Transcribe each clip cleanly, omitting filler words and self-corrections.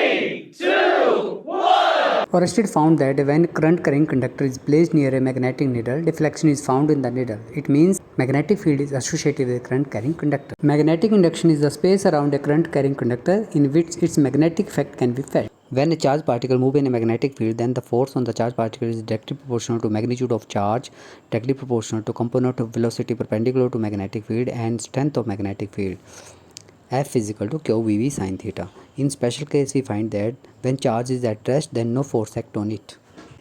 Three, two, one. Oersted found that when current carrying conductor is placed near a magnetic needle, deflection is found in the needle. It means magnetic field is associated with current carrying conductor. Magnetic induction is the space around a current carrying conductor in which its magnetic effect can be felt. When a charged particle moves in a magnetic field, then the force on the charged particle is directly proportional to magnitude of charge, directly proportional to component of velocity perpendicular to magnetic field and strength of magnetic field. F is equal to QVV sin theta. In special case, we find that when charge is at rest, then no force act on it.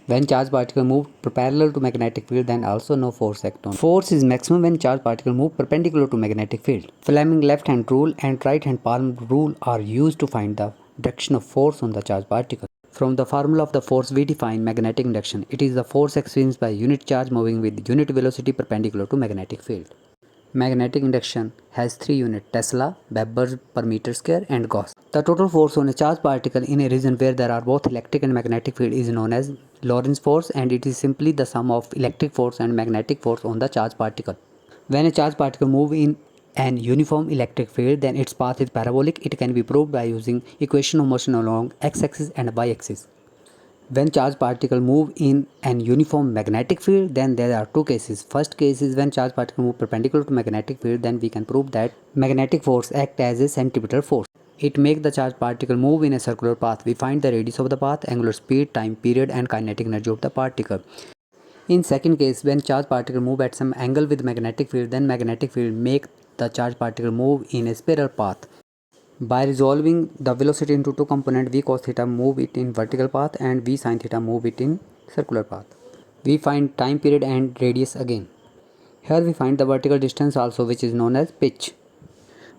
When charged particle move parallel to magnetic field, then also no force act on it. Force is maximum when charged particle move perpendicular to magnetic field. Fleming left hand rule and right hand palm rule are used to find the direction of force on the charged particle. From the formula of the force, we define magnetic induction. It is the force experienced by unit charge moving with unit velocity perpendicular to magnetic field. Magnetic induction has 3 units: Tesla, Weber per meter square and Gauss. The total force on a charged particle in a region where there are both electric and magnetic field is known as Lorentz force, and it is simply the sum of electric force and magnetic force on the charged particle. When a charged particle moves in an uniform electric field, then its path is parabolic. It can be proved by using equation of motion along x-axis and y-axis. When charged particle move in an uniform magnetic field, then there are two cases. First case is when charged particle move perpendicular to magnetic field, then we can prove that magnetic force act as a centripetal force. It makes the charged particle move in a circular path. We find the radius of the path, angular speed, time period and kinetic energy of the particle. In second case, when charged particle move at some angle with magnetic field, then magnetic field make the charged particle move in a spiral path. By resolving the velocity into two components, v cos theta move it in vertical path and v sin theta move it in circular path. We find time period and radius again. Here we find the vertical distance also, which is known as pitch.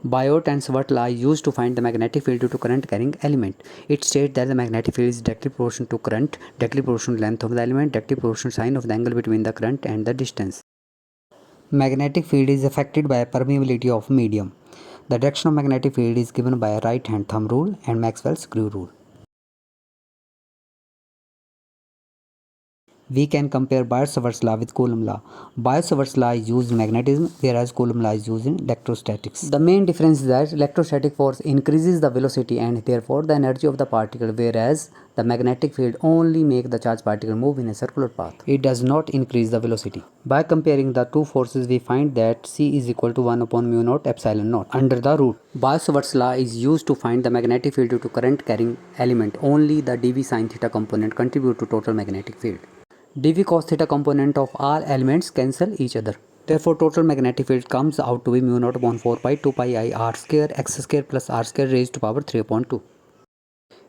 Biot and Swart law is used to find the magnetic field due to current carrying element. It states that the magnetic field is directly proportional to current, directly proportional to length of the element, directly proportional to sine of the angle between the current and the distance. Magnetic field is affected by permeability of medium. The direction of magnetic field is given by a right hand thumb rule and Maxwell's screw rule. We can compare Biot-Savart's law with Coulomb law. Biot-Savart's law is used in magnetism, whereas Coulomb law is used in electrostatics. The main difference is that electrostatic force increases the velocity and therefore the energy of the particle, whereas the magnetic field only makes the charged particle move in a circular path. It does not increase the velocity. By comparing the two forces, we find that C is equal to 1 upon mu naught epsilon naught under the root. Biot-Savart's law is used to find the magnetic field due to current carrying element. Only the dV sin theta component contribute to total magnetic field. dV cos theta component of all elements cancel each other. Therefore, total magnetic field comes out to be mu naught upon 4 pi 2 pi I r square x square plus r square raised to power 3 upon 2.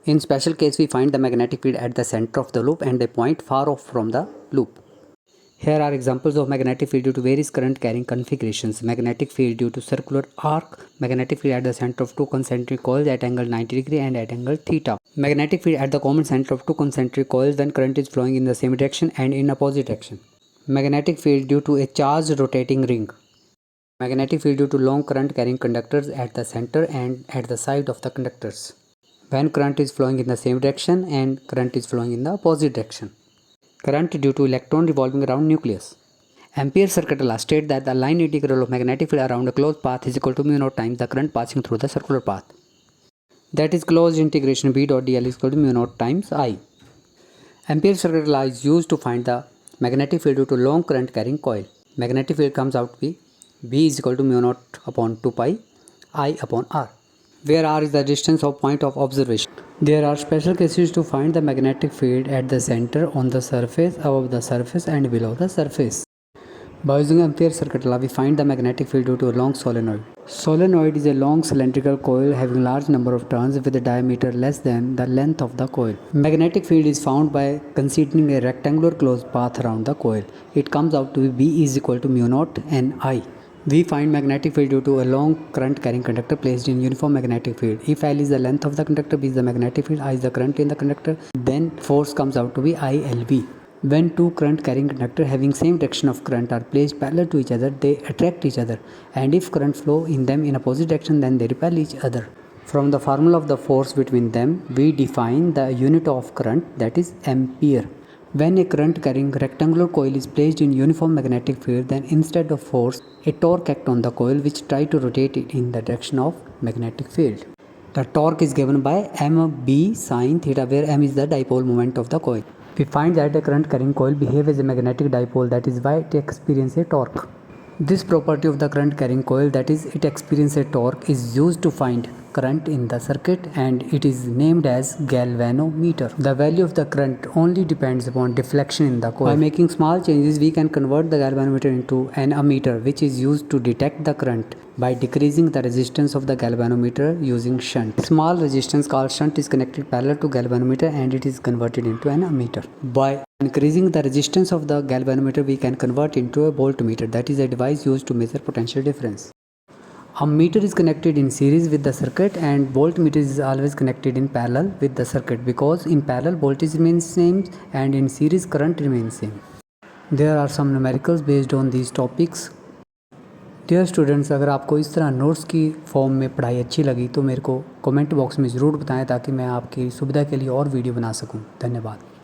In special case, we find the magnetic field at the center of the loop and a point far off from the loop. Here are examples of magnetic field due to various current carrying configurations. Magnetic field due to circular arc. Magnetic field at the center of two concentric coils at angle 90 degree and at angle theta. Magnetic field at the common center of two concentric coils when current is flowing in the same direction and in opposite direction. Magnetic field due to a charged rotating ring. Magnetic field due to long current carrying conductors at the center and at the side of the conductors, when current is flowing in the same direction and current is flowing in the opposite direction. Current due to electron revolving around nucleus. Ampere circuit law states that the line integral of magnetic field around a closed path is equal to mu naught times the current passing through the circular path. That is, closed integration B dot dl is equal to mu naught times I. Ampere circuit law is used to find the magnetic field due to long current carrying coil. Magnetic field comes out to be B is equal to mu naught upon 2 pi I upon r, where r is the distance of point of observation. There are special cases to find the magnetic field at the center, on the surface, above the surface and below the surface. By using Ampere circuit law, we find the magnetic field due to a long solenoid. Solenoid is a long cylindrical coil having large number of turns with a diameter less than the length of the coil. Magnetic field is found by considering a rectangular closed path around the coil. It comes out to be B is equal to mu naught n I. We find magnetic field due to a long current carrying conductor placed in uniform magnetic field. If L is the length of the conductor, B is the magnetic field, I is the current in the conductor, then force comes out to be ILV. When two current carrying conductors having same direction of current are placed parallel to each other, they attract each other, and if current flow in them in opposite direction, then they repel each other. From the formula of the force between them, we define the unit of current, that is ampere. When a current carrying rectangular coil is placed in uniform magnetic field, then instead of force, a torque acts on the coil which try to rotate it in the direction of magnetic field. The torque is given by mb sin theta, where m is the dipole moment of the coil. We find that a current carrying coil behaves as a magnetic dipole, that is why it experiences a torque. This property of the current carrying coil, that is it experiences a torque, is used to find current in the circuit, and it is named as galvanometer. The value of the current only depends upon deflection in the coil. By making small changes, we can convert the galvanometer into an ammeter, which is used to detect the current by decreasing the resistance of the galvanometer using shunt. Small resistance called shunt is connected parallel to galvanometer, and it is converted into an ammeter. By increasing the resistance of the galvanometer, we can convert into a voltmeter, that is a device used to measure potential difference. Ammeter is connected in series with the circuit, and voltmeter is always connected in parallel with the circuit, because in parallel voltage remains same and in series current remains same. There are some numericals based on these topics. Dear students, अगर आपको इस तरह notes की form में पढ़ाई अच्छी लगी तो मेरे को कमेंट बॉक्स में ज़रूर बताएं, ताकि मैं आपकी सुविधा के लिए और वीडियो बना सकूं। धन्यवाद।